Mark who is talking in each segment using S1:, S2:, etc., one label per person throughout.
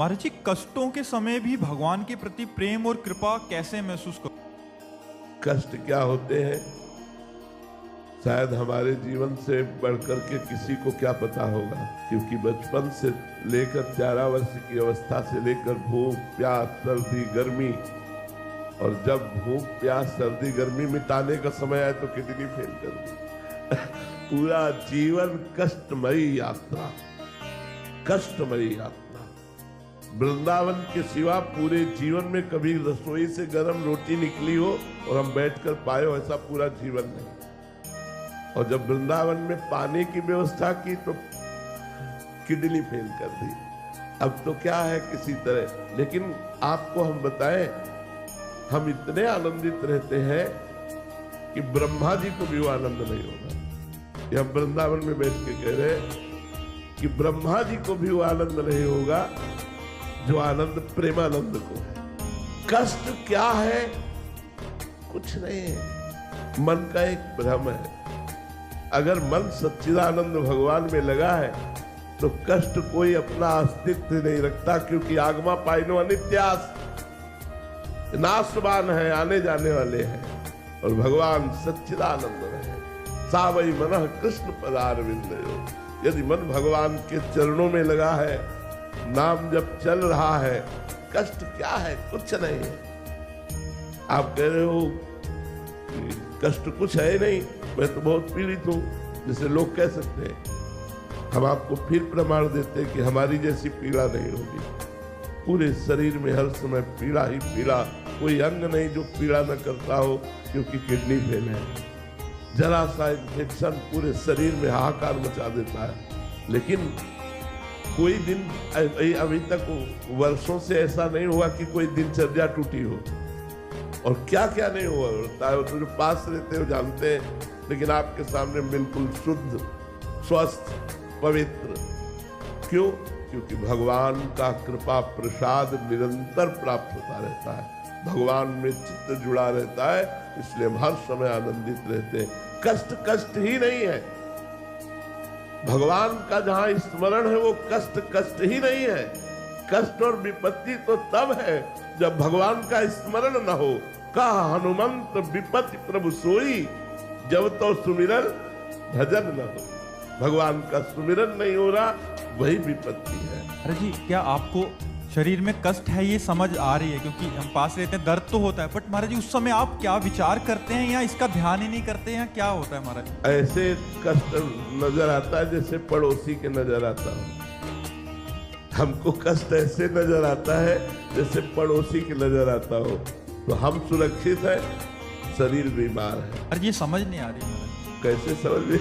S1: महाराज जी, कष्टों के समय भी भगवान के प्रति प्रेम और कृपा कैसे महसूस करो?
S2: कष्ट क्या होते हैं शायद हमारे जीवन से बढ़कर के किसी को क्या पता होगा, क्योंकि बचपन से लेकर 11 वर्ष की अवस्था से लेकर भूख प्यास सर्दी गर्मी, और जब भूख प्यास सर्दी गर्मी मिटाने का समय आए तो किडनी फेल कर दी। पूरा जीवन कष्टमयी यात्रा, कष्टमयी यात्रा। वृंदावन के सिवा पूरे जीवन में कभी रसोई से गर्म रोटी निकली हो और हम बैठकर पाए हो, ऐसा पूरा जीवन नहीं। और जब वृंदावन में पानी की व्यवस्था की तो किडनी फेल कर दी। अब तो क्या है किसी तरह, लेकिन आपको हम बताएं, हम इतने आनंदित रहते हैं कि ब्रह्मा जी को भी वो आनंद नहीं होगा। ये हम वृंदावन में बैठ के कह रहे हैं कि ब्रह्मा जी को भी वो आनंद नहीं होगा जो आनंद प्रेमानंद को है। कष्ट क्या है? कुछ नहीं है, मन का एक भ्रम है। अगर मन सच्चिदानंद भगवान में लगा है तो कष्ट कोई अपना अस्तित्व नहीं रखता, क्योंकि आगमा पाइनो अनित्यास, नाशवान है, आने जाने वाले हैं। और भगवान सच्चिदानंद है। सावई मनः कृष्ण पदारविंदयो। यदि मन भगवान के चरणों में लगा है, नाम जब चल रहा है, कष्ट क्या है? कुछ नहीं है। आप कह रहे हो कष्ट कुछ है नहीं, मैं तो बहुत पीड़ित हूं, जैसे लोग कह सकते हैं। हम आपको फिर प्रमाण देते हैं कि हमारी जैसी पीड़ा नहीं होगी। पूरे शरीर में हर समय पीड़ा ही पीड़ा, कोई अंग नहीं जो पीड़ा न करता हो, क्योंकि किडनी फेल है। जरा सा इन्फेक्शन पूरे शरीर में हाहाकार मचा देता है। लेकिन कोई दिन अभी तक वर्षों से ऐसा नहीं हुआ कि कोई दिनचर्या टूटी हो। और क्या क्या नहीं हुआ होता है, तो जो पास रहते हो जानते हैं। लेकिन आपके सामने बिल्कुल शुद्ध स्वस्थ पवित्र। क्यों? क्योंकि भगवान का कृपा प्रसाद निरंतर प्राप्त होता रहता है, भगवान में चित्त जुड़ा रहता है, इसलिए हम हर समय आनंदित रहते हैं। कष्ट कष्ट ही नहीं है। भगवान का जहां स्मरण है वो कष्ट कष्ट ही नहीं है। कष्ट और विपत्ति तो तब है जब भगवान का स्मरण न हो। कहा हनुमंत विपत्ति प्रभु सोई, जब तो सुमिरन भजन न हो। भगवान का सुमिरन नहीं हो रहा, वही विपत्ति है।
S1: अरे जी, क्या आपको शरीर में कष्ट है ये समझ आ रही है? क्योंकि हम पास रहते हैं, दर्द तो होता है, बट महाराज जी उस समय आप क्या विचार करते हैं, या इसका ध्यान ही नहीं करते हैं, क्या होता है महाराज?
S2: ऐसे कष्ट नजर आता है जैसे पड़ोसी के नजर आता है। हमको कष्ट ऐसे नजर आता है जैसे पड़ोसी के नजर आता हो। तो हम सुरक्षित है, शरीर बीमार है।
S1: अरे ये समझ नहीं आ रही महाराज।
S2: कैसे समझ?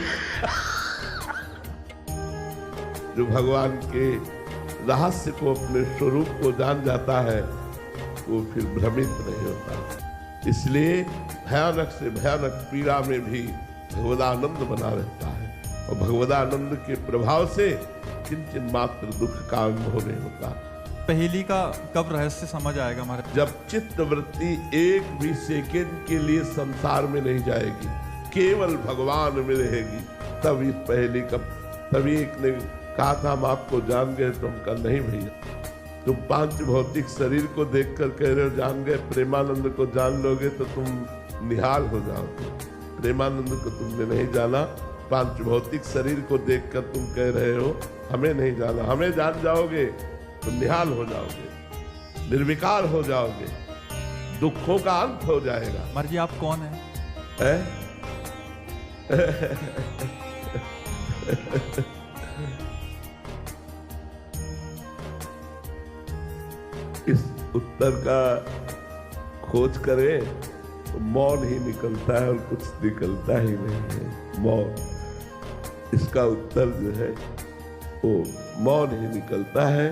S2: जो भगवान के रहस्य को, अपने स्वरूप को जान जाता है, वो फिर भ्रमित नहीं होता। इसलिए भयानक से भयानक पीड़ा में भी भगवदानंद बना रहता है। और भगवदानंद के प्रभाव से किंचन मात्र दुख का अनुभव नहीं होता।
S1: पहेली का कब रहस्य समझ आएगा महाराज?
S2: जब चित्त वृत्ति एक भी सेकंड के लिए संसार में नहीं जाएगी, केवल भगवान में रहेगी, तब इस पहेली का। तभी एक ने कहा था हम आपको जान गए, तो हम कहा नहीं भैया, तुम पांच भौतिक शरीर को देखकर कह रहे हो जान गए, प्रेमानंद को जान लोगे तो तुम निहाल हो जाओगे। प्रेमानंद को तुमने नहीं जाना, पांच भौतिक शरीर को देखकर तुम कह रहे हो हमें नहीं जाना। हमें जान जाओगे तो निहाल हो जाओगे, निर्विकार हो जाओगे, दुखों का अंत हो जाएगा।
S1: महाराज जी आप कौन है?
S2: इस उत्तर का खोज करें तो मौन ही निकलता है, और कुछ निकलता ही नहीं है। मौन, इसका उत्तर जो है वो मौन ही निकलता है।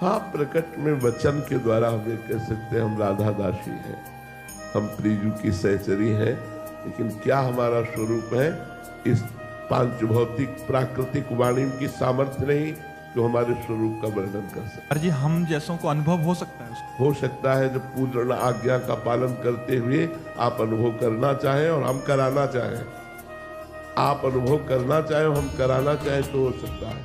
S2: हाँ, प्रकट में वचन के द्वारा हम ये कह सकते हैं हम राधा दासी हैं, हम प्रियजू की सहचरी हैं। लेकिन क्या हमारा स्वरूप है? इस पांच भौतिक प्राकृतिक वाणी की सामर्थ्य नहीं जो हमारे स्वरूप का वर्णन कर सकते।
S1: अरे जी, हम जैसों को अनुभव हो सकता है उसको?
S2: हो सकता है, जब पूर्ण आज्ञा का पालन करते हुए आप अनुभव करना चाहें और हम कराना चाहें। आप अनुभव करना चाहें, हम कराना चाहें तो हो सकता है।